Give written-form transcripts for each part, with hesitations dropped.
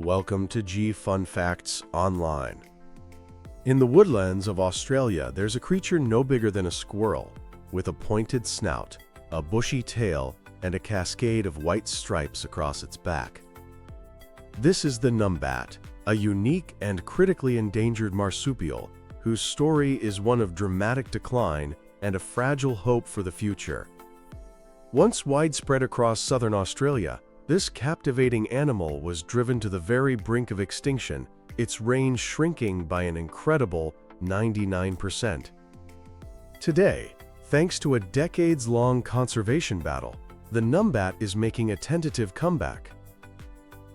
Welcome to G Fun Facts Online. In the woodlands of Australia, there's a creature no bigger than a squirrel, with a pointed snout, a bushy tail, and a cascade of white stripes across its back. This is the Numbat, a unique and critically endangered marsupial whose story is one of dramatic decline and a fragile hope for the future. Once widespread across southern Australia, this captivating animal was driven to the very brink of extinction, its range shrinking by an incredible 99%. Today, thanks to a decades-long conservation battle, the Numbat is making a tentative comeback.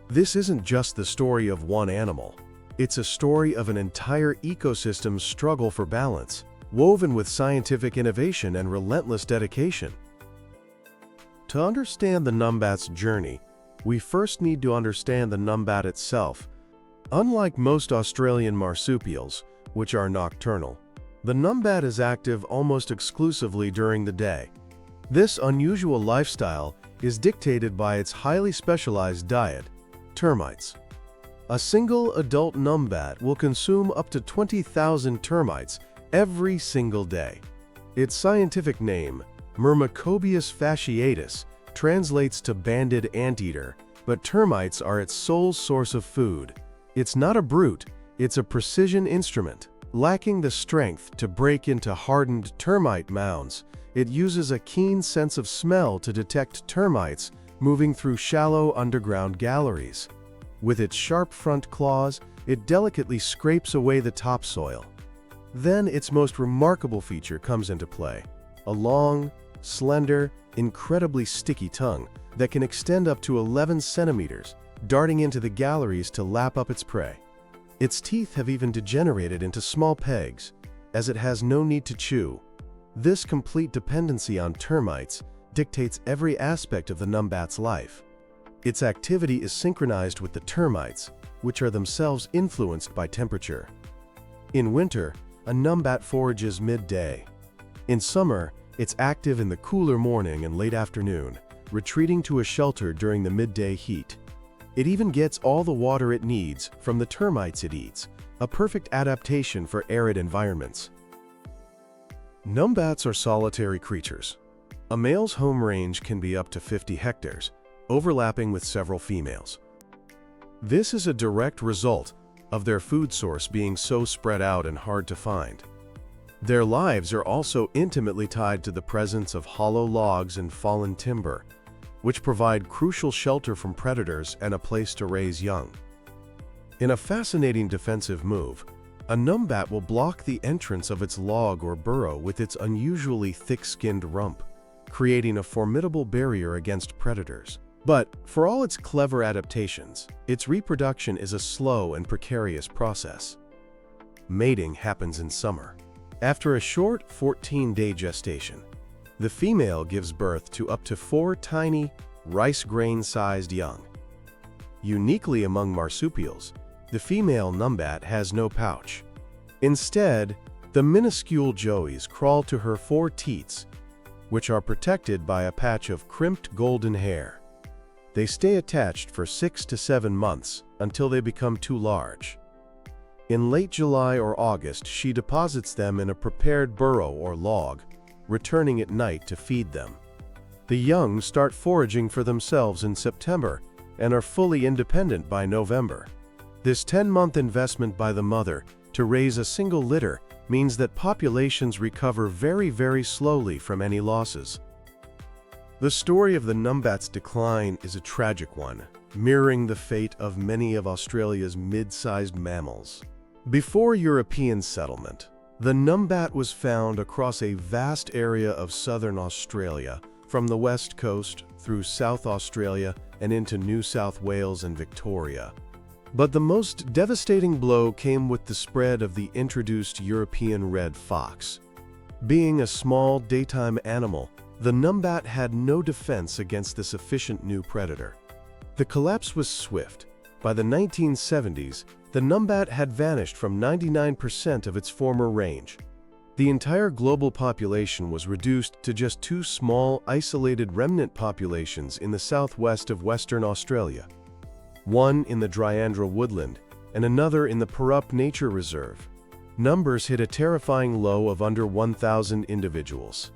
This isn't just the story of one animal. It's a story of an entire ecosystem's struggle for balance, woven with scientific innovation and relentless dedication. To understand the Numbat's journey, we first need to understand the Numbat itself. Unlike most Australian marsupials, which are nocturnal, the Numbat is active almost exclusively during the day. This unusual lifestyle is dictated by its highly specialized diet, termites. A single adult Numbat will consume up to 20,000 termites every single day. Its scientific name, Myrmecobius fasciatus, translates to banded anteater, but termites are its sole source of food. It's not a brute, it's a precision instrument. Lacking the strength to break into hardened termite mounds, it uses a keen sense of smell to detect termites moving through shallow underground galleries. With its sharp front claws, it delicately scrapes away the topsoil. Then its most remarkable feature comes into play: a long, slender, incredibly sticky tongue that can extend up to 11 centimeters, darting into the galleries to lap up its prey. Its teeth have even degenerated into small pegs, as it has no need to chew. This complete dependency on termites dictates every aspect of the Numbat's life. Its activity is synchronized with the termites, which are themselves influenced by temperature. In winter, a Numbat forages midday. In summer, it's active in the cooler morning and late afternoon, retreating to a shelter during the midday heat. It even gets all the water it needs from the termites it eats, a perfect adaptation for arid environments. Numbats are solitary creatures. A male's home range can be up to 50 hectares, overlapping with several females. This is a direct result of their food source being so spread out and hard to find. Their lives are also intimately tied to the presence of hollow logs and fallen timber, which provide crucial shelter from predators and a place to raise young. In a fascinating defensive move, a Numbat will block the entrance of its log or burrow with its unusually thick-skinned rump, creating a formidable barrier against predators. But for all its clever adaptations, its reproduction is a slow and precarious process. Mating happens in summer. After a short 14-day gestation, the female gives birth to up to 4 tiny, rice grain-sized young. Uniquely among marsupials, the female Numbat has no pouch. Instead, the minuscule joeys crawl to her 4 teats, which are protected by a patch of crimped golden hair. They stay attached for 6 to 7 months until they become too large. In late July or August, she deposits them in a prepared burrow or log, returning at night to feed them. The young start foraging for themselves in September and are fully independent by November. This 10-month investment by the mother to raise a single litter means that populations recover very slowly from any losses. The story of the Numbat's decline is a tragic one, mirroring the fate of many of Australia's mid-sized mammals. Before European settlement, the Numbat was found across a vast area of southern Australia, from the west coast through South Australia and into New South Wales and Victoria. But the most devastating blow came with the spread of the introduced European red fox. Being a small daytime animal, the Numbat had no defense against this efficient new predator. The collapse was swift. By the 1970s, the Numbat had vanished from 99% of its former range. The entire global population was reduced to just 2 small, isolated remnant populations in the southwest of Western Australia. one in the Dryandra woodland and another in the Parup Nature Reserve. Numbers hit a terrifying low of under 1,000 individuals.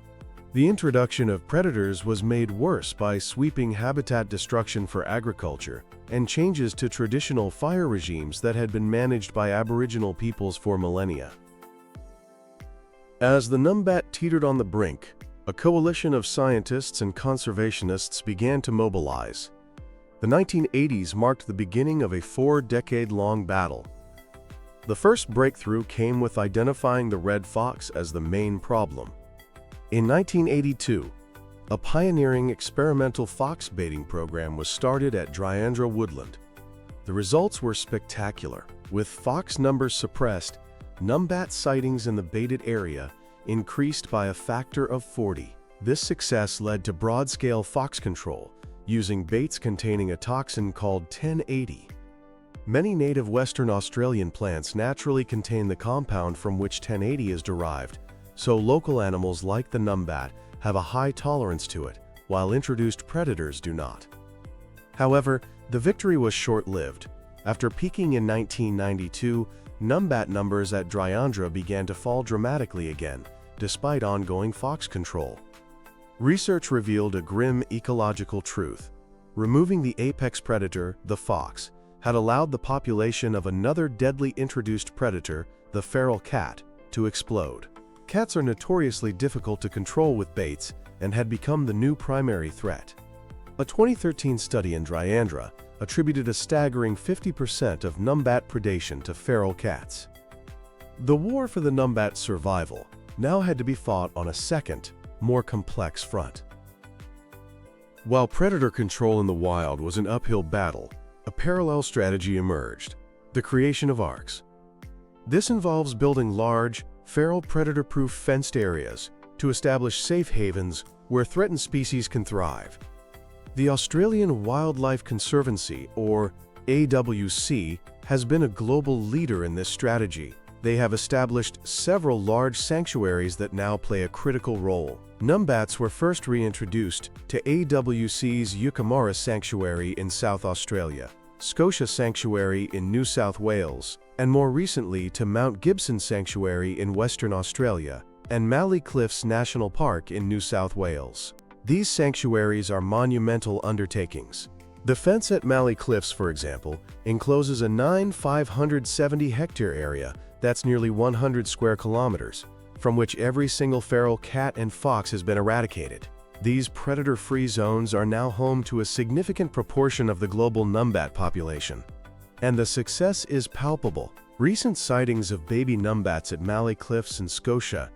The introduction of predators was made worse by sweeping habitat destruction for agriculture and changes to traditional fire regimes that had been managed by Aboriginal peoples for millennia. As the Numbat teetered on the brink, a coalition of scientists and conservationists began to mobilize. The 1980s marked the beginning of a 4-decade-long battle. The first breakthrough came with identifying the red fox as the main problem. In 1982, a pioneering experimental fox baiting program was started at Dryandra Woodland. The results were spectacular. With fox numbers suppressed, Numbat sightings in the baited area increased by a factor of 40. This success led to broad-scale fox control, using baits containing a toxin called 1080. Many native Western Australian plants naturally contain the compound from which 1080 is derived, so local animals like the Numbat have a high tolerance to it, while introduced predators do not. However, the victory was short-lived. After peaking in 1992, Numbat numbers at Dryandra began to fall dramatically again, despite ongoing fox control. Research revealed a grim ecological truth. Removing the apex predator, the fox, had allowed the population of another deadly introduced predator, the feral cat, to explode. Cats are notoriously difficult to control with baits and had become the new primary threat. A 2013 study in Dryandra attributed a staggering 50% of Numbat predation to feral cats. The war for the Numbat's survival now had to be fought on a second, more complex front. While predator control in the wild was an uphill battle, a parallel strategy emerged: the creation of arcs. This involves building large, feral predator-proof fenced areas to establish safe havens where threatened species can thrive. The Australian Wildlife Conservancy, or AWC, has been a global leader in this strategy. They have established several large sanctuaries that now play a critical role. Numbats were first reintroduced to AWC's Yucamara Sanctuary in South Australia, Scotia Sanctuary in New South Wales, and more recently to Mount Gibson Sanctuary in Western Australia and Mallee Cliffs National Park in New South Wales. These sanctuaries are monumental undertakings. The fence at Mallee Cliffs, for example, encloses a 570-hectare area that's nearly 100 square kilometers, from which every single feral cat and fox has been eradicated. These predator-free zones are now home to a significant proportion of the global Numbat population. And the success is palpable. Recent sightings of baby Numbats at Mallee Cliffs in Scotia,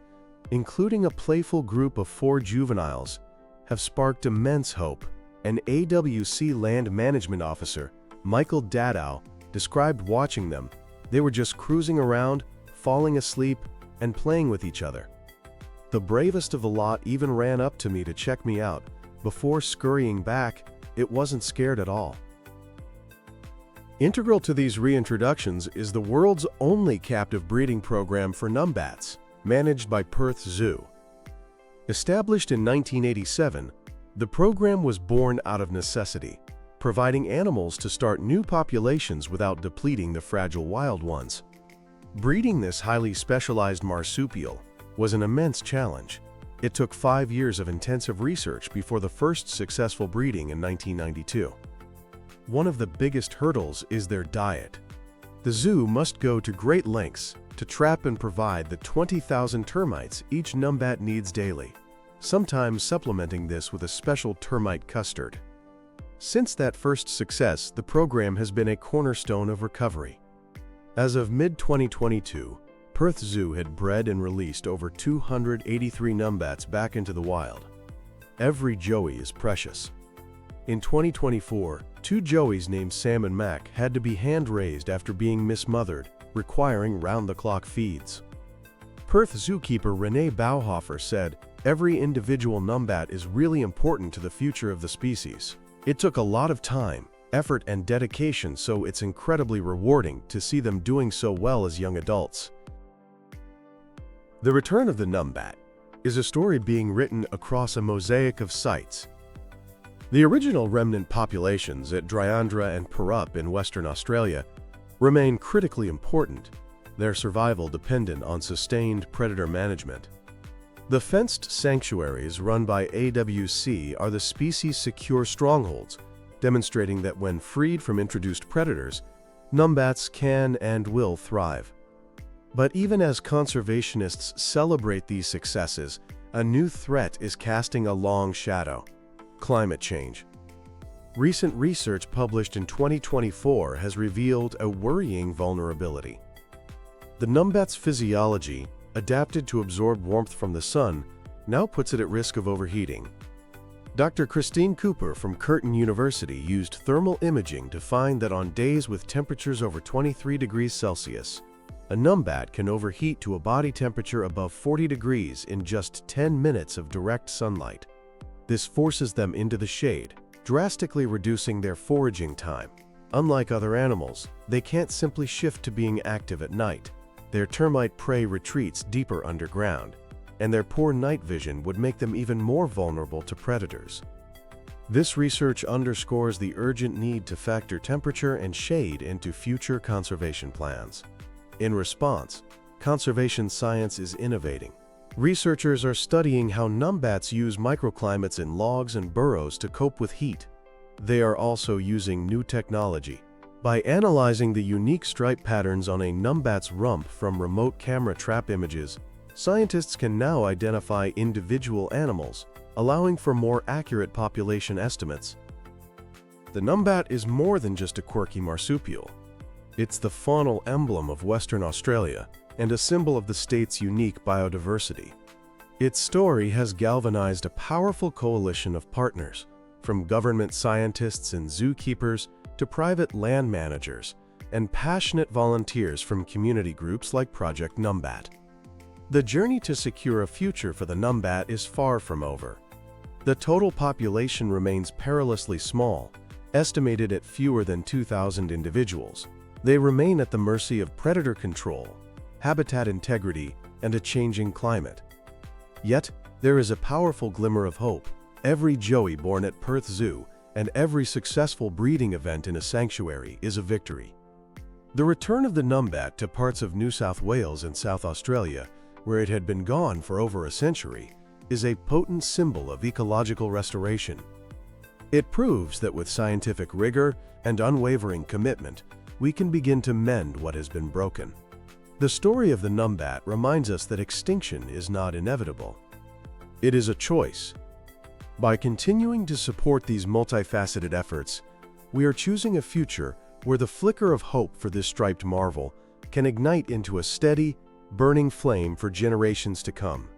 including a playful group of 4 juveniles, have sparked immense hope. An AWC land management officer, Michael Dadow, described watching them. They were just cruising around, falling asleep, and playing with each other. The bravest of the lot even ran up to me to check me out. Before scurrying back, it wasn't scared at all. Integral to these reintroductions is the world's only captive breeding program for Numbats, managed by Perth Zoo. Established in 1987, the program was born out of necessity, providing animals to start new populations without depleting the fragile wild ones. Breeding this highly specialized marsupial was an immense challenge. It took 5 years of intensive research before the first successful breeding in 1992. One of the biggest hurdles is their diet. The zoo must go to great lengths to trap and provide the 20,000 termites each Numbat needs daily, sometimes supplementing this with a special termite custard. Since that first success, the program has been a cornerstone of recovery. As of mid-2022, Perth Zoo had bred and released over 283 Numbats back into the wild. Every joey is precious. In 2024, 2 joeys named Sam and Mac had to be hand-raised after being mismothered, requiring round-the-clock feeds. Perth zookeeper Renee Bauhofer said, "Every individual Numbat is really important to the future of the species. It took a lot of time, effort, and dedication, so it's incredibly rewarding to see them doing so well as young adults." The return of the Numbat is a story being written across a mosaic of sites. The original remnant populations at Dryandra and Parup in Western Australia remain critically important, their survival dependent on sustained predator management. The fenced sanctuaries run by AWC are the species' secure strongholds, demonstrating that when freed from introduced predators, numbats can and will thrive. But even as conservationists celebrate these successes, a new threat is casting a long shadow: climate change. Recent research published in 2024 has revealed a worrying vulnerability. The numbat's physiology, adapted to absorb warmth from the sun, now puts it at risk of overheating. Dr. Christine Cooper from Curtin University used thermal imaging to find that on days with temperatures over 23 degrees Celsius, a numbat can overheat to a body temperature above 40 degrees in just 10 minutes of direct sunlight. This forces them into the shade, drastically reducing their foraging time. Unlike other animals, they can't simply shift to being active at night. Their termite prey retreats deeper underground, and their poor night vision would make them even more vulnerable to predators. This research underscores the urgent need to factor temperature and shade into future conservation plans. In response, conservation science is innovating. Researchers are studying how numbats use microclimates in logs and burrows to cope with heat. They are also using new technology. By analyzing the unique stripe patterns on a numbat's rump from remote camera trap images, scientists can now identify individual animals, allowing for more accurate population estimates. The numbat is more than just a quirky marsupial. It's the faunal emblem of Western Australia and a symbol of the state's unique biodiversity. Its story has galvanized a powerful coalition of partners, from government scientists and zookeepers to private land managers and passionate volunteers from community groups like Project Numbat. The journey to secure a future for the numbat is far from over. The total population remains perilously small, estimated at fewer than 2,000 individuals. They remain at the mercy of predator control, habitat integrity, and a changing climate. Yet, there is a powerful glimmer of hope. Every joey born at Perth Zoo and every successful breeding event in a sanctuary is a victory. The return of the numbat to parts of New South Wales and South Australia, where it had been gone for over a century, is a potent symbol of ecological restoration. It proves that with scientific rigor and unwavering commitment, we can begin to mend what has been broken. The story of the numbat reminds us that extinction is not inevitable. It is a choice. By continuing to support these multifaceted efforts, we are choosing a future where the flicker of hope for this striped marvel can ignite into a steady, burning flame for generations to come.